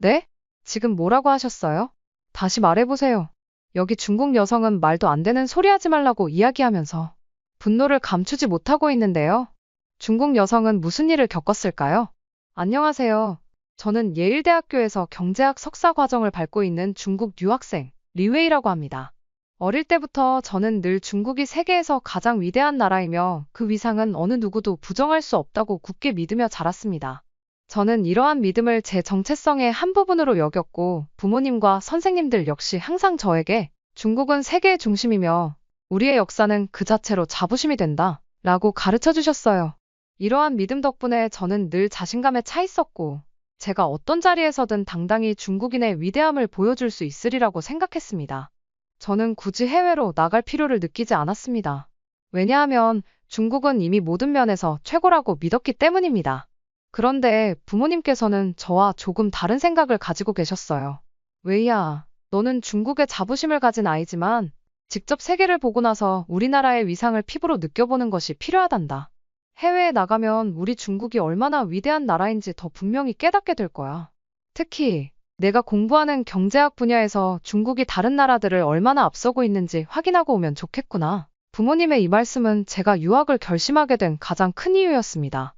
네? 지금 뭐라고 하셨어요? 다시 말해보세요. 여기 중국 여성은 말도 안 되는 소리 하지 말라고 이야기하면서 분노를 감추지 못하고 있는데요. 중국 여성은 무슨 일을 겪었을까요? 안녕하세요. 저는 예일대학교에서 경제학 석사 과정을 밟고 있는 중국 유학생 리웨이라고 합니다. 어릴 때부터 저는 늘 중국이 세계에서 가장 위대한 나라이며 그 위상은 어느 누구도 부정할 수 없다고 굳게 믿으며 자랐습니다. 저는 이러한 믿음을 제 정체성의 한 부분으로 여겼고 부모님과 선생님들 역시 항상 저에게 중국은 세계의 중심이며 우리의 역사는 그 자체로 자부심이 된다 라고 가르쳐 주셨어요. 이러한 믿음 덕분에 저는 늘 자신감에 차 있었고 제가 어떤 자리에서든 당당히 중국인의 위대함을 보여줄 수 있으리라고 생각했습니다. 저는 굳이 해외로 나갈 필요를 느끼지 않았습니다. 왜냐하면 중국은 이미 모든 면에서 최고라고 믿었기 때문입니다. 그런데 부모님께서는 저와 조금 다른 생각을 가지고 계셨어요. 웨이야, 너는 중국의 자부심을 가진 아이지만 직접 세계를 보고 나서 우리나라의 위상을 피부로 느껴보는 것이 필요하단다. 해외에 나가면 우리 중국이 얼마나 위대한 나라인지 더 분명히 깨닫게 될 거야. 특히 내가 공부하는 경제학 분야에서 중국이 다른 나라들을 얼마나 앞서고 있는지 확인하고 오면 좋겠구나. 부모님의 이 말씀은 제가 유학을 결심하게 된 가장 큰 이유였습니다.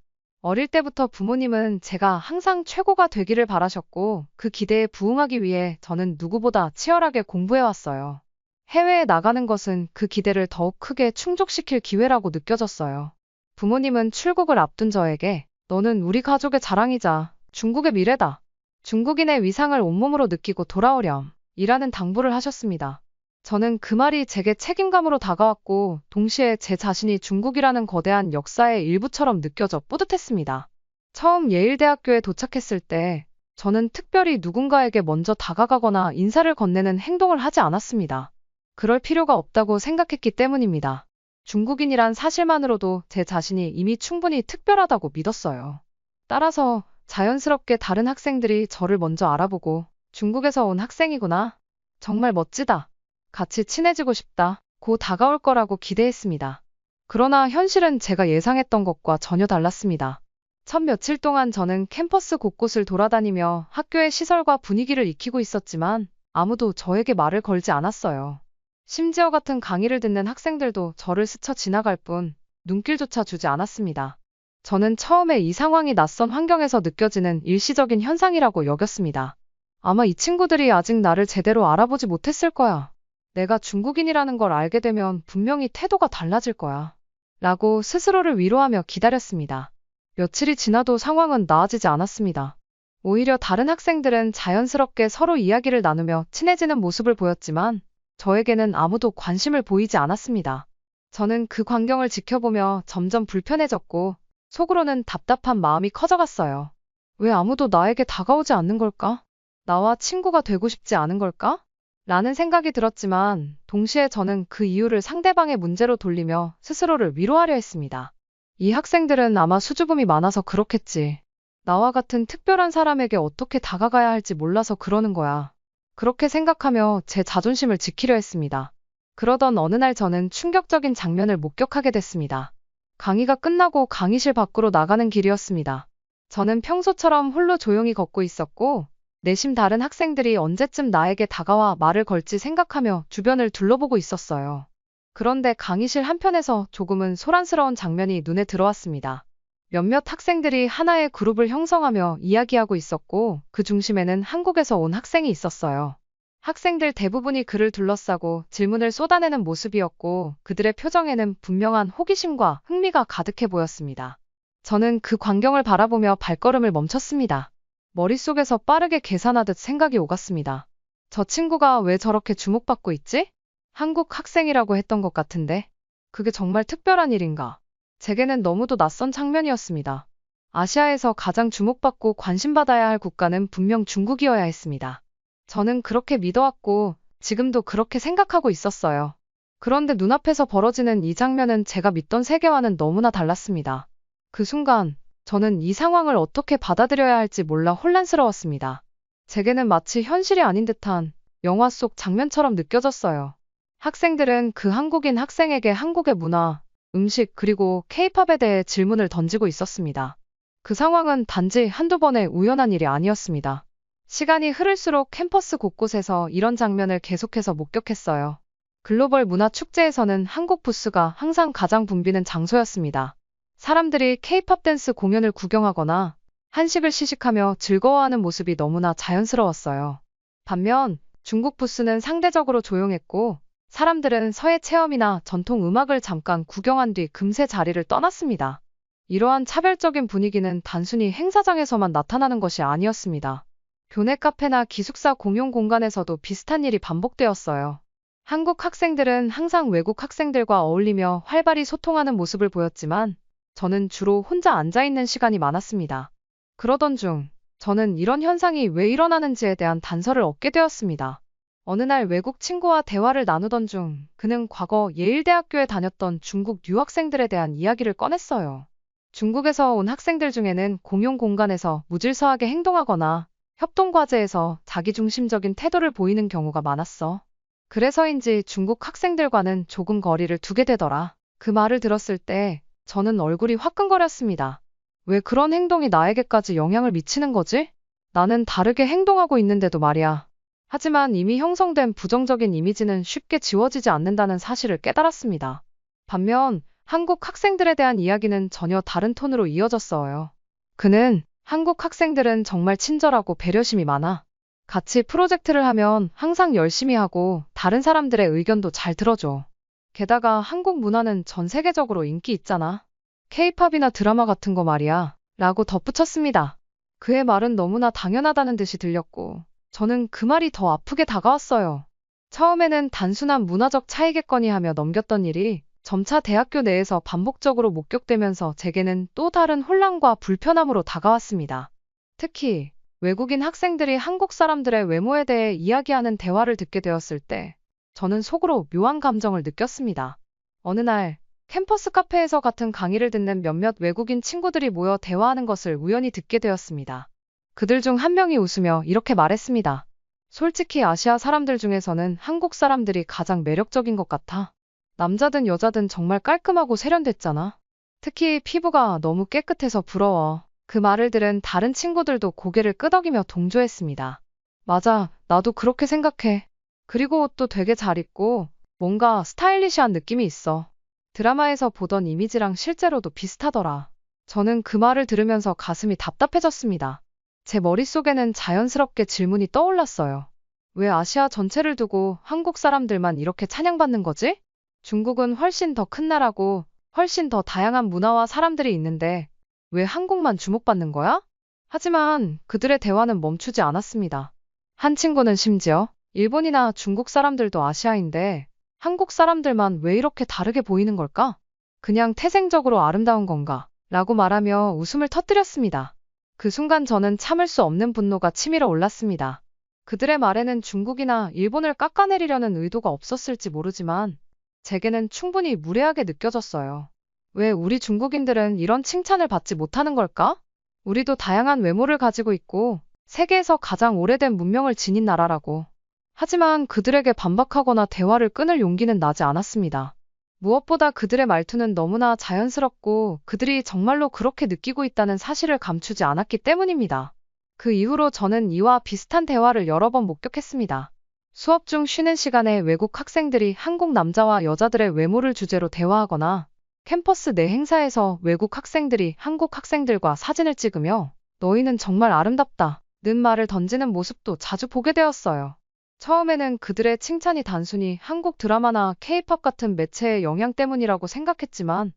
어릴 때부터 부모님은 제가 항상 최고가 되기를 바라셨고 그 기대에 부응하기 위해 저는 누구보다 치열하게 공부해왔어요. 해외에 나가는 것은 그 기대를 더욱 크게 충족시킬 기회라고 느껴졌어요. 부모님은 출국을 앞둔 저에게 너는 우리 가족의 자랑이자 중국의 미래다. 중국인의 위상을 온몸으로 느끼고 돌아오렴. 이라는 당부를 하셨습니다. 저는 그 말이 제게 책임감으로 다가왔고 동시에 제 자신이 중국이라는 거대한 역사의 일부처럼 느껴져 뿌듯했습니다. 처음 예일대학교에 도착했을 때 저는 특별히 누군가에게 먼저 다가가거나 인사를 건네는 행동을 하지 않았습니다. 그럴 필요가 없다고 생각했기 때문입니다. 중국인이란 사실만으로도 제 자신이 이미 충분히 특별하다고 믿었어요. 따라서 자연스럽게 다른 학생들이 저를 먼저 알아보고 중국에서 온 학생이구나. 정말 멋지다. 같이 친해지고 싶다. 고 다가올 거라고 기대했습니다. 그러나 현실은 제가 예상했던 것과 전혀 달랐습니다. 첫 며칠 동안 저는 캠퍼스 곳곳을 돌아다니며 학교의 시설과 분위기를 익히고 있었지만 아무도 저에게 말을 걸지 않았어요. 심지어 같은 강의를 듣는 학생들도 저를 스쳐 지나갈 뿐 눈길조차 주지 않았습니다. 저는 처음에 이 상황이 낯선 환경에서 느껴지는 일시적인 현상이라고 여겼습니다. 아마 이 친구들이 아직 나를 제대로 알아보지 못했을 거야. 내가 중국인이라는 걸 알게 되면 분명히 태도가 달라질 거야. 라고 스스로를 위로하며 기다렸습니다. 며칠이 지나도 상황은 나아지지 않았습니다. 오히려 다른 학생들은 자연스럽게 서로 이야기를 나누며 친해지는 모습을 보였지만 저에게는 아무도 관심을 보이지 않았습니다. 저는 그 광경을 지켜보며 점점 불편해졌고 속으로는 답답한 마음이 커져갔어요. 왜 아무도 나에게 다가오지 않는 걸까? 나와 친구가 되고 싶지 않은 걸까? 라는 생각이 들었지만 동시에 저는 그 이유를 상대방의 문제로 돌리며 스스로를 위로하려 했습니다. 이 학생들은 아마 수줍음이 많아서 그렇겠지. 나와 같은 특별한 사람에게 어떻게 다가가야 할지 몰라서 그러는 거야. 그렇게 생각하며 제 자존심을 지키려 했습니다. 그러던 어느 날 저는 충격적인 장면을 목격하게 됐습니다. 강의가 끝나고 강의실 밖으로 나가는 길이었습니다. 저는 평소처럼 홀로 조용히 걷고 있었고 내심 다른 학생들이 언제쯤 나에게 다가와 말을 걸지 생각하며 주변을 둘러보고 있었어요. 그런데 강의실 한편에서 조금은 소란스러운 장면이 눈에 들어왔습니다. 몇몇 학생들이 하나의 그룹을 형성하며 이야기하고 있었고 그 중심에는 한국에서 온 학생이 있었어요. 학생들 대부분이 그를 둘러싸고 질문을 쏟아내는 모습이었고 그들의 표정에는 분명한 호기심과 흥미가 가득해 보였습니다. 저는 그 광경을 바라보며 발걸음을 멈췄습니다. 머릿속에서 빠르게 계산하듯 생각이 오갔습니다. 저 친구가 왜 저렇게 주목받고 있지? 한국 학생이라고 했던 것 같은데 그게 정말 특별한 일인가? 제게는 너무도 낯선 장면이었습니다. 아시아에서 가장 주목받고 관심받아야 할 국가는 분명 중국이어야 했습니다. 저는 그렇게 믿어왔고 지금도 그렇게 생각하고 있었어요. 그런데 눈앞에서 벌어지는 이 장면은 제가 믿던 세계와는 너무나 달랐습니다. 그 순간 저는 이 상황을 어떻게 받아들여야 할지 몰라 혼란스러웠습니다. 제게는 마치 현실이 아닌 듯한 영화 속 장면처럼 느껴졌어요. 학생들은 그 한국인 학생에게 한국의 문화, 음식 그리고 K-팝에 대해 질문을 던지고 있었습니다. 그 상황은 단지 한두 번의 우연한 일이 아니었습니다. 시간이 흐를수록 캠퍼스 곳곳에서 이런 장면을 계속해서 목격했어요. 글로벌 문화 축제에서는 한국 부스가 항상 가장 붐비는 장소였습니다. 사람들이 K-팝 댄스 공연을 구경하거나 한식을 시식하며 즐거워하는 모습이 너무나 자연스러웠어요. 반면 중국 부스는 상대적으로 조용했고 사람들은 서예 체험이나 전통 음악을 잠깐 구경한 뒤 금세 자리를 떠났습니다. 이러한 차별적인 분위기는 단순히 행사장에서만 나타나는 것이 아니었습니다. 교내 카페나 기숙사 공용 공간에서도 비슷한 일이 반복되었어요. 한국 학생들은 항상 외국 학생들과 어울리며 활발히 소통하는 모습을 보였지만 저는 주로 혼자 앉아있는 시간이 많았습니다. 그러던 중 저는 이런 현상이 왜 일어나는지에 대한 단서를 얻게 되었습니다. 어느 날 외국 친구와 대화를 나누던 중 그는 과거 예일대학교에 다녔던 중국 유학생들에 대한 이야기를 꺼냈어요. 중국에서 온 학생들 중에는 공용 공간에서 무질서하게 행동하거나 협동과제에서 자기중심적인 태도를 보이는 경우가 많았어. 그래서인지 중국 학생들과는 조금 거리를 두게 되더라. 그 말을 들었을 때 저는 얼굴이 화끈거렸습니다. 왜 그런 행동이 나에게까지 영향을 미치는 거지? 나는 다르게 행동하고 있는데도 말이야. 하지만 이미 형성된 부정적인 이미지는 쉽게 지워지지 않는다는 사실을 깨달았습니다. 반면 한국 학생들에 대한 이야기는 전혀 다른 톤으로 이어졌어요. 그는 한국 학생들은 정말 친절하고 배려심이 많아. 같이 프로젝트를 하면 항상 열심히 하고 다른 사람들의 의견도 잘 들어줘. 게다가 한국 문화는 전 세계적으로 인기 있잖아. K-팝이나 드라마 같은 거 말이야. 라고 덧붙였습니다. 그의 말은 너무나 당연하다는 듯이 들렸고 저는 그 말이 더 아프게 다가왔어요. 처음에는 단순한 문화적 차이겠거니 하며 넘겼던 일이 점차 대학교 내에서 반복적으로 목격되면서 제게는 또 다른 혼란과 불편함으로 다가왔습니다. 특히 외국인 학생들이 한국 사람들의 외모에 대해 이야기하는 대화를 듣게 되었을 때 저는 속으로 묘한 감정을 느꼈습니다. 어느 날 캠퍼스 카페에서 같은 강의를 듣는 몇몇 외국인 친구들이 모여 대화하는 것을 우연히 듣게 되었습니다. 그들 중 한 명이 웃으며 이렇게 말했습니다. 솔직히 아시아 사람들 중에서는 한국 사람들이 가장 매력적인 것 같아. 남자든 여자든 정말 깔끔하고 세련됐잖아. 특히 피부가 너무 깨끗해서 부러워. 그 말을 들은 다른 친구들도 고개를 끄덕이며 동조했습니다. 맞아, 나도 그렇게 생각해. 그리고 옷도 되게 잘 입고 뭔가 스타일리시한 느낌이 있어. 드라마에서 보던 이미지랑 실제로도 비슷하더라. 저는 그 말을 들으면서 가슴이 답답해졌습니다. 제 머릿속에는 자연스럽게 질문이 떠올랐어요. 왜 아시아 전체를 두고 한국 사람들만 이렇게 찬양받는 거지? 중국은 훨씬 더 큰 나라고 훨씬 더 다양한 문화와 사람들이 있는데 왜 한국만 주목받는 거야? 하지만 그들의 대화는 멈추지 않았습니다. 한 친구는 심지어 일본이나 중국 사람들도 아시아인데 한국 사람들만 왜 이렇게 다르게 보이는 걸까? 그냥 태생적으로 아름다운 건가? 라고 말하며 웃음을 터뜨렸습니다. 그 순간 저는 참을 수 없는 분노가 치밀어 올랐습니다. 그들의 말에는 중국이나 일본을 깎아내리려는 의도가 없었을지 모르지만 제게는 충분히 무례하게 느껴졌어요. 왜 우리 중국인들은 이런 칭찬을 받지 못하는 걸까? 우리도 다양한 외모를 가지고 있고 세계에서 가장 오래된 문명을 지닌 나라라고. 하지만 그들에게 반박하거나 대화를 끊을 용기는 나지 않았습니다. 무엇보다 그들의 말투는 너무나 자연스럽고 그들이 정말로 그렇게 느끼고 있다는 사실을 감추지 않았기 때문입니다. 그 이후로 저는 이와 비슷한 대화를 여러 번 목격했습니다. 수업 중 쉬는 시간에 외국 학생들이 한국 남자와 여자들의 외모를 주제로 대화하거나 캠퍼스 내 행사에서 외국 학생들이 한국 학생들과 사진을 찍으며 너희는 정말 아름답다 는 말을 던지는 모습도 자주 보게 되었어요. 처음에는 그들의 칭찬이 단순히 한국 드라마나 K-팝 같은 매체의 영향 때문이라고 생각했지만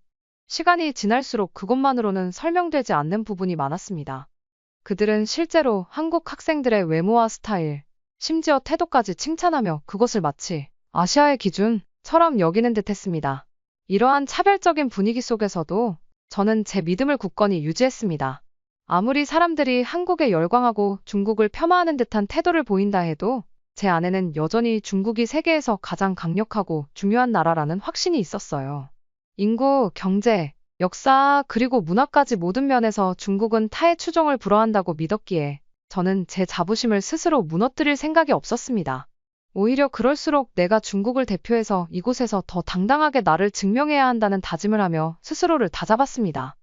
시간이 지날수록 그것만으로는 설명되지 않는 부분이 많았습니다. 그들은 실제로 한국 학생들의 외모와 스타일, 심지어 태도까지 칭찬하며 그것을 마치 아시아의 기준처럼 여기는 듯했습니다. 이러한 차별적인 분위기 속에서도 저는 제 믿음을 굳건히 유지했습니다. 아무리 사람들이 한국에 열광하고 중국을 폄하하는 듯한 태도를 보인다 해도 제 안에는 여전히 중국이 세계에서 가장 강력하고 중요한 나라라는 확신이 있었어요. 인구, 경제, 역사, 그리고 문화까지 모든 면에서 중국은 타의 추종을 불허한다고 믿었기에 저는 제 자부심을 스스로 무너뜨릴 생각이 없었습니다. 오히려 그럴수록 내가 중국을 대표해서 이곳에서 더 당당하게 나를 증명해야 한다는 다짐을 하며 스스로를 다잡았습니다.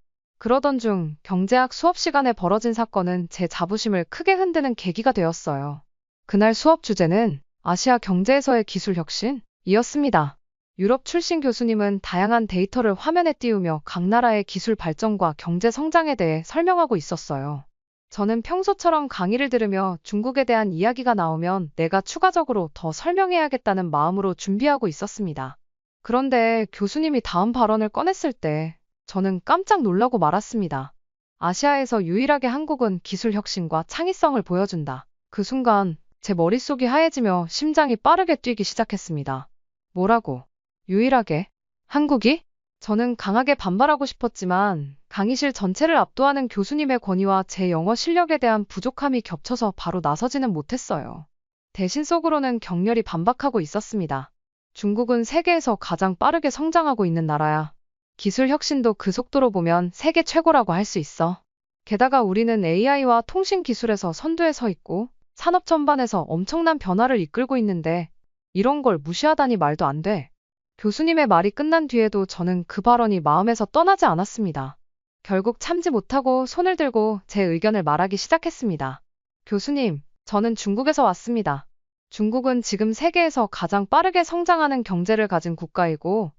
그러던 중 경제학 수업 시간에 벌어진 사건은 제 자부심을 크게 흔드는 계기가 되었어요. 그날 수업 주제는 아시아 경제에서의 기술 혁신이었습니다. 유럽 출신 교수님은 다양한 데이터를 화면에 띄우며 각 나라의 기술 발전과 경제 성장에 대해 설명하고 있었어요. 저는 평소처럼 강의를 들으며 중국에 대한 이야기가 나오면 내가 추가적으로 더 설명해야겠다는 마음으로 준비하고 있었습니다. 그런데 교수님이 다음 발언을 꺼냈을 때 저는 깜짝 놀라고 말았습니다. 아시아에서 유일하게 한국은 기술 혁신과 창의성을 보여준다. 그 순간 제 머릿속이 하얘지며 심장이 빠르게 뛰기 시작했습니다. 뭐라고? 유일하게? 한국이? 저는 강하게 반발하고 싶었지만 강의실 전체를 압도하는 교수님의 권위와 제 영어 실력에 대한 부족함이 겹쳐서 바로 나서지는 못했어요. 대신 속으로는 격렬히 반박하고 있었습니다. 중국은 세계에서 가장 빠르게 성장하고 있는 나라야. 기술 혁신도 그 속도로 보면 세계 최고라고 할 수 있어. 게다가 우리는 AI와 통신 기술에서 선두에 서 있고 산업 전반에서 엄청난 변화를 이끌고 있는데 이런 걸 무시하다니 말도 안 돼. 교수님의 말이 끝난 뒤에도 저는 그 발언이 마음에서 떠나지 않았습니다. 결국 참지 못하고 손을 들고 제 의견을 말하기 시작했습니다. 교수님, 저는 중국에서 왔습니다. 중국은 지금 세계에서 가장 빠르게 성장하는 경제를 가진 국가이고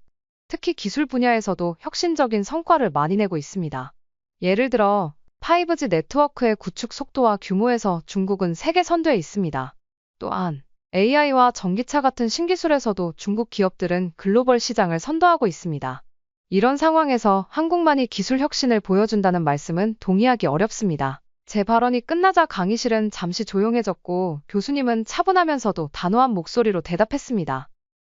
특히 기술 분야에서도 혁신적인 성과를 많이 내고 있습니다. 예를 들어 5G 네트워크의 구축 속도와 규모에서 중국은 세계 선두에 있습니다. 또한 AI와 전기차 같은 신기술에서도 중국 기업들은 글로벌 시장을 선도하고 있습니다. 이런 상황에서 한국만이 기술 혁신을 보여준다는 말씀은 동의하기 어렵습니다. 제 발언이 끝나자 강의실은 잠시 조용해졌고 교수님은 차분하면서도 단호한 목소리로 대답했습니다.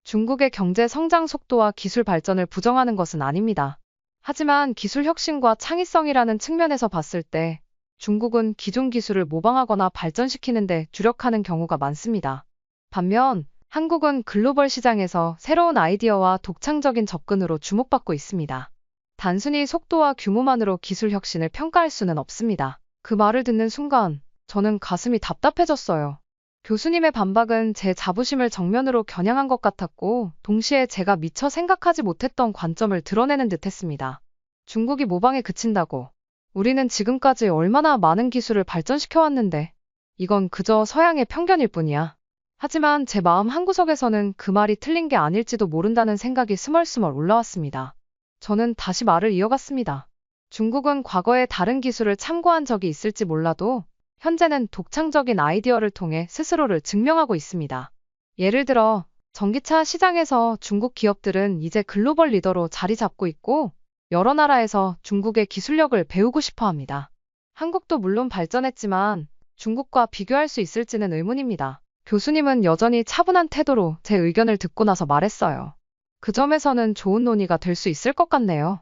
중국의 경제 성장 속도와 기술 발전을 부정하는 것은 아닙니다. 하지만 기술 혁신과 창의성이라는 측면에서 봤을 때 중국은 기존 기술을 모방하거나 발전시키는 데 주력하는 경우가 많습니다. 반면 한국은 글로벌 시장에서 새로운 아이디어와 독창적인 접근으로 주목받고 있습니다. 단순히 속도와 규모만으로 기술 혁신을 평가할 수는 없습니다. 그 말을 듣는 순간 저는 가슴이 답답해졌어요. 교수님의 반박은 제 자부심을 정면으로 겨냥한 것 같았고 동시에 제가 미처 생각하지 못했던 관점을 드러내는 듯했습니다. 중국이 모방에 그친다고. 우리는 지금까지 얼마나 많은 기술을 발전시켜왔는데 이건 그저 서양의 편견일 뿐이야. 하지만 제 마음 한구석에서는 그 말이 틀린 게 아닐지도 모른다는 생각이 스멀스멀 올라왔습니다. 저는 다시 말을 이어갔습니다. 중국은 과거에 다른 기술을 참고한 적이 있을지 몰라도 현재는 독창적인 아이디어를 통해 스스로를 증명하고 있습니다. 예를 들어 전기차 시장에서 중국 기업들은 이제 글로벌 리더로 자리 잡고 있고 여러 나라에서 중국의 기술력을 배우고 싶어 합니다. 한국도 물론 발전했지만 중국과 비교할 수 있을지는 의문입니다. 교수님은 여전히 차분한 태도로 제 의견을 듣고 나서 말했어요. 그 점에서는 좋은 논의가 될 수 있을 것 같네요.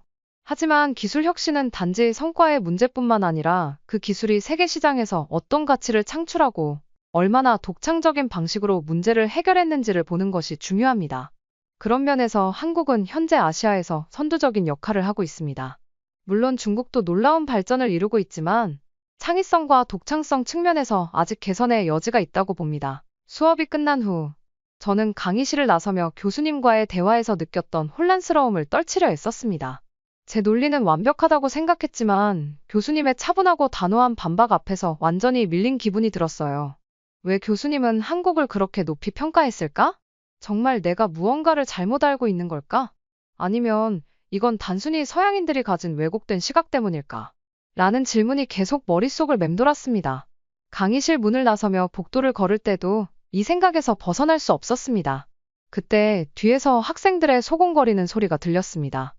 하지만 기술 혁신은 단지 성과의 문제뿐만 아니라 그 기술이 세계 시장에서 어떤 가치를 창출하고 얼마나 독창적인 방식으로 문제를 해결했는지를 보는 것이 중요합니다. 그런 면에서 한국은 현재 아시아에서 선두적인 역할을 하고 있습니다. 물론 중국도 놀라운 발전을 이루고 있지만 창의성과 독창성 측면에서 아직 개선의 여지가 있다고 봅니다. 수업이 끝난 후 저는 강의실을 나서며 교수님과의 대화에서 느꼈던 혼란스러움을 떨치려 애썼습니다. 제 논리는 완벽하다고 생각했지만 교수님의 차분하고 단호한 반박 앞에서 완전히 밀린 기분이 들었어요. 왜 교수님은 한국을 그렇게 높이 평가했을까? 정말 내가 무언가를 잘못 알고 있는 걸까? 아니면 이건 단순히 서양인들이 가진 왜곡된 시각 때문일까? 라는 질문이 계속 머릿속을 맴돌았습니다. 강의실 문을 나서며 복도를 걸을 때도 이 생각에서 벗어날 수 없었습니다. 그때 뒤에서 학생들의 소곤거리는 소리가 들렸습니다.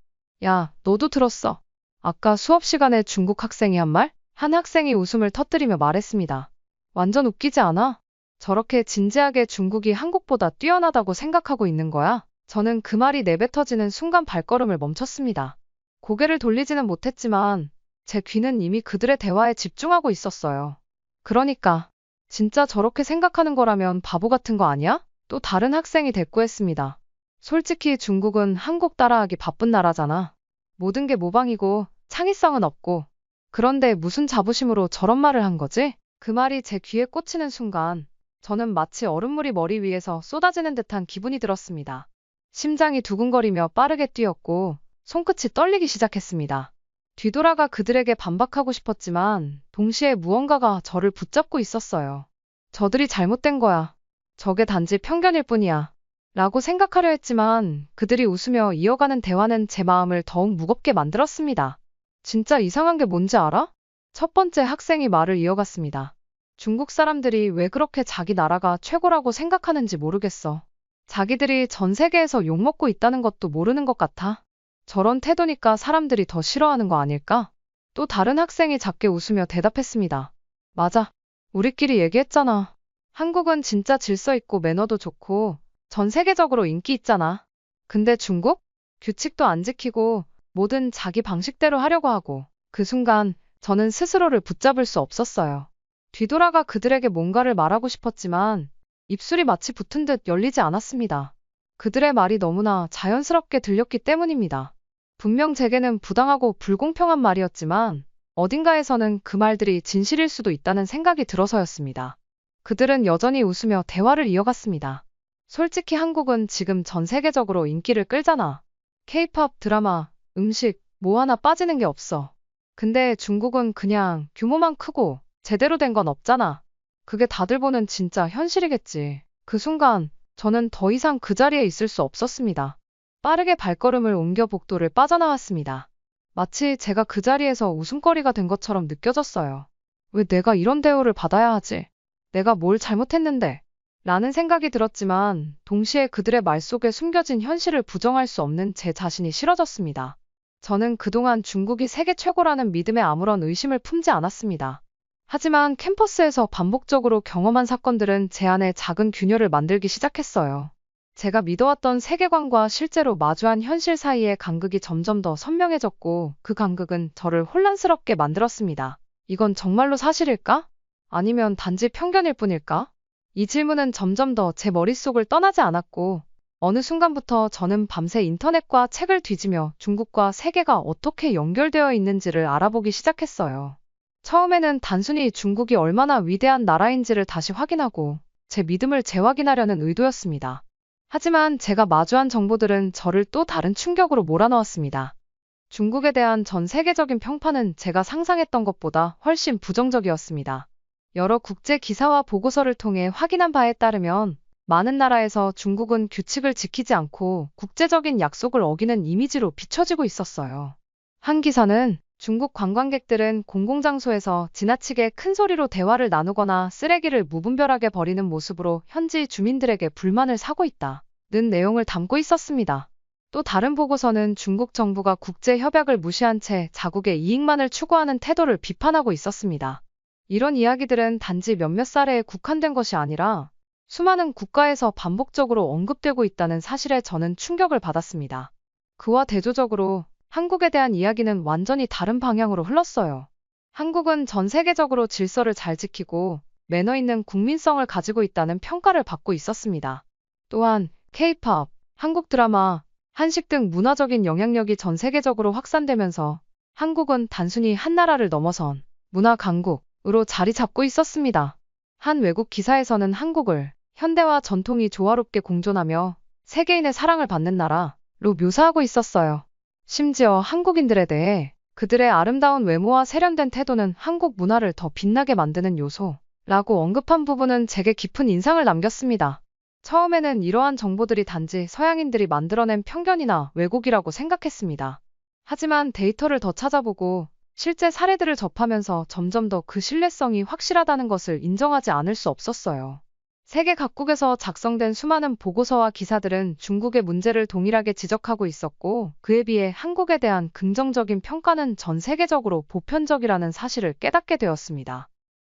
야, 너도 들었어? 아까 수업 시간에 중국 학생이 한 말? 한 학생이 웃음을 터뜨리며 말했습니다. 완전 웃기지 않아? 저렇게 진지하게 중국이 한국보다 뛰어나다고 생각하고 있는 거야? 저는 그 말이 내뱉어지는 순간 발걸음을 멈췄습니다. 고개를 돌리지는 못했지만 제 귀는 이미 그들의 대화에 집중하고 있었어요. 그러니까 진짜 저렇게 생각하는 거라면 바보 같은 거 아니야? 또 다른 학생이 대꾸했습니다. 솔직히 중국은 한국 따라하기 바쁜 나라잖아. 모든 게 모방이고 창의성은 없고. 그런데 무슨 자부심으로 저런 말을 한 거지? 그 말이 제 귀에 꽂히는 순간 저는 마치 얼음물이 머리 위에서 쏟아지는 듯한 기분이 들었습니다. 심장이 두근거리며 빠르게 뛰었고 손끝이 떨리기 시작했습니다. 뒤돌아가 그들에게 반박하고 싶었지만 동시에 무언가가 저를 붙잡고 있었어요. 저들이 잘못된 거야. 저게 단지 편견일 뿐이야. 라고 생각하려 했지만 그들이 웃으며 이어가는 대화는 제 마음을 더욱 무겁게 만들었습니다. 진짜 이상한 게 뭔지 알아? 첫 번째 학생이 말을 이어갔습니다. 중국 사람들이 왜 그렇게 자기 나라가 최고라고 생각하는지 모르겠어. 자기들이 전 세계에서 욕먹고 있다는 것도 모르는 것 같아. 저런 태도니까 사람들이 더 싫어하는 거 아닐까? 또 다른 학생이 작게 웃으며 대답했습니다. 맞아. 우리끼리 얘기했잖아. 한국은 진짜 질서 있고 매너도 좋고 전 세계적으로 인기 있잖아. 근데 중국? 규칙도 안 지키고 뭐든 자기 방식대로 하려고 하고 그 순간 저는 스스로를 붙잡을 수 없었어요. 뒤돌아가 그들에게 뭔가를 말하고 싶었지만 입술이 마치 붙은 듯 열리지 않았습니다. 그들의 말이 너무나 자연스럽게 들렸기 때문입니다. 분명 제게는 부당하고 불공평한 말이었지만 어딘가에서는 그 말들이 진실일 수도 있다는 생각이 들어서였습니다. 그들은 여전히 웃으며 대화를 이어갔습니다. 솔직히 한국은 지금 전 세계적으로 인기를 끌잖아. K-팝, 드라마, 음식, 뭐 하나 빠지는 게 없어. 근데 중국은 그냥 규모만 크고 제대로 된 건 없잖아. 그게 다들 보는 진짜 현실이겠지. 그 순간 저는 더 이상 그 자리에 있을 수 없었습니다. 빠르게 발걸음을 옮겨 복도를 빠져나왔습니다. 마치 제가 그 자리에서 웃음거리가 된 것처럼 느껴졌어요. 왜 내가 이런 대우를 받아야 하지? 내가 뭘 잘못했는데? 라는 생각이 들었지만 동시에 그들의 말 속에 숨겨진 현실을 부정할 수 없는 제 자신이 싫어졌습니다. 저는 그동안 중국이 세계 최고라는 믿음에 아무런 의심을 품지 않았습니다. 하지만 캠퍼스에서 반복적으로 경험한 사건들은 제 안에 작은 균열을 만들기 시작했어요. 제가 믿어왔던 세계관과 실제로 마주한 현실 사이의 간극이 점점 더 선명해졌고 그 간극은 저를 혼란스럽게 만들었습니다. 이건 정말로 사실일까? 아니면 단지 편견일 뿐일까? 이 질문은 점점 더 제 머릿속을 떠나지 않았고 어느 순간부터 저는 밤새 인터넷과 책을 뒤지며 중국과 세계가 어떻게 연결되어 있는지를 알아보기 시작했어요. 처음에는 단순히 중국이 얼마나 위대한 나라인지를 다시 확인하고 제 믿음을 재확인하려는 의도였습니다. 하지만 제가 마주한 정보들은 저를 또 다른 충격으로 몰아넣었습니다. 중국에 대한 전 세계적인 평판은 제가 상상했던 것보다 훨씬 부정적이었습니다. 여러 국제 기사와 보고서를 통해 확인한 바에 따르면 많은 나라에서 중국은 규칙을 지키지 않고 국제적인 약속을 어기는 이미지로 비춰지고 있었어요. 한 기사는 중국 관광객들은 공공장소에서 지나치게 큰 소리로 대화를 나누거나 쓰레기를 무분별하게 버리는 모습으로 현지 주민들에게 불만을 사고 있다는 내용을 담고 있었습니다. 또 다른 보고서는 중국 정부가 국제 협약을 무시한 채 자국의 이익만을 추구하는 태도를 비판하고 있었습니다. 이런 이야기들은 단지 몇몇 사례에 국한된 것이 아니라 수많은 국가에서 반복적으로 언급되고 있다는 사실에 저는 충격을 받았습니다. 그와 대조적으로 한국에 대한 이야기는 완전히 다른 방향으로 흘렀어요. 한국은 전 세계적으로 질서를 잘 지키고 매너 있는 국민성을 가지고 있다는 평가를 받고 있었습니다. 또한 K-팝, 한국 드라마, 한식 등 문화적인 영향력이 전 세계적으로 확산되면서 한국은 단순히 한 나라를 넘어선 문화 강국으로 자리 잡고 있었습니다. 한 외국 기사에서는 한국을 현대와 전통이 조화롭게 공존하며 세계인의 사랑을 받는 나라로 묘사하고 있었어요. 심지어 한국인들에 대해 그들의 아름다운 외모와 세련된 태도는 한국 문화를 더 빛나게 만드는 요소라고 언급한 부분은 제게 깊은 인상을 남겼습니다. 처음에는 이러한 정보들이 단지 서양인들이 만들어낸 편견이나 왜곡이라고 생각했습니다. 하지만 데이터를 더 찾아보고 실제 사례들을 접하면서 점점 더 그 신뢰성이 확실하다는 것을 인정하지 않을 수 없었어요. 세계 각국에서 작성된 수많은 보고서와 기사들은 중국의 문제를 동일하게 지적하고 있었고 그에 비해 한국에 대한 긍정적인 평가는 전 세계적으로 보편적이라는 사실을 깨닫게 되었습니다.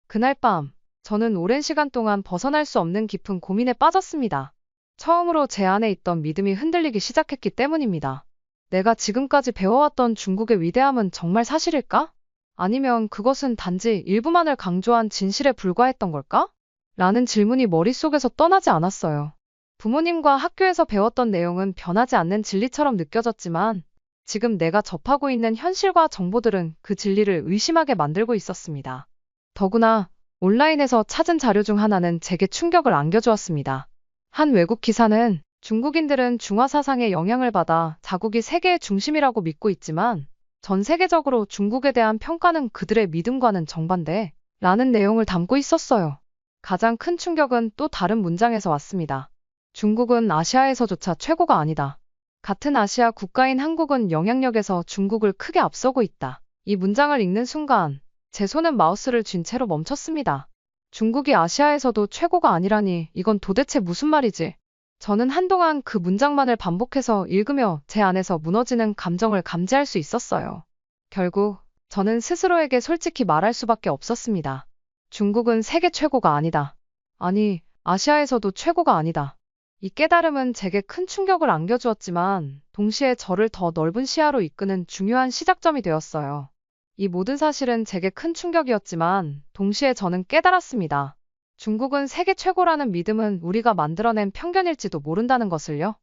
그날 밤, 저는 오랜 시간 동안 벗어날 수 없는 깊은 고민에 빠졌습니다. 처음으로 제 안에 있던 믿음이 흔들리기 시작했기 때문입니다. 내가 지금까지 배워왔던 중국의 위대함은 정말 사실일까? 아니면 그것은 단지 일부만을 강조한 진실에 불과했던 걸까? 라는 질문이 머릿속에서 떠나지 않았어요. 부모님과 학교에서 배웠던 내용은 변하지 않는 진리처럼 느껴졌지만 지금 내가 접하고 있는 현실과 정보들은 그 진리를 의심하게 만들고 있었습니다. 더구나 온라인에서 찾은 자료 중 하나는 제게 충격을 안겨주었습니다. 한 외국 기사는 중국인들은 중화 사상의 영향을 받아 자국이 세계의 중심이라고 믿고 있지만 전 세계적으로 중국에 대한 평가는 그들의 믿음과는 정반대 라는 내용을 담고 있었어요. 가장 큰 충격은 또 다른 문장에서 왔습니다. 중국은 아시아에서조차 최고가 아니다. 같은 아시아 국가인 한국은 영향력에서 중국을 크게 앞서고 있다. 이 문장을 읽는 순간 제 손은 마우스를 쥔 채로 멈췄습니다. 중국이 아시아에서도 최고가 아니라니 이건 도대체 무슨 말이지? 저는 한동안 그 문장만을 반복해서 읽으며 제 안에서 무너지는 감정을 감지할 수 있었어요. 결국 저는 스스로에게 솔직히 말할 수밖에 없었습니다. 중국은 세계 최고가 아니다. 아니, 아시아에서도 최고가 아니다. 이 깨달음은 제게 큰 충격을 안겨주었지만 동시에 저를 더 넓은 시야로 이끄는 중요한 시작점이 되었어요. 이 모든 사실은 제게 큰 충격이었지만 동시에 저는 깨달았습니다. 중국은 세계 최고라는 믿음은 우리가 만들어낸 편견일지도 모른다는 것을요.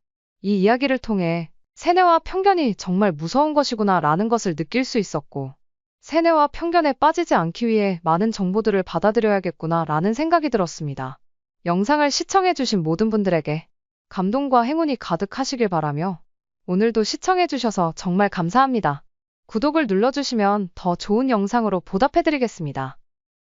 이 이야기를 통해 세뇌와 편견이 정말 무서운 것이구나 라는 것을 느낄 수 있었고, 세뇌와 편견에 빠지지 않기 위해 많은 정보들을 받아들여야겠구나 라는 생각이 들었습니다. 영상을 시청해주신 모든 분들에게 감동과 행운이 가득하시길 바라며 오늘도 시청해주셔서 정말 감사합니다. 구독을 눌러주시면 더 좋은 영상으로 보답해드리겠습니다.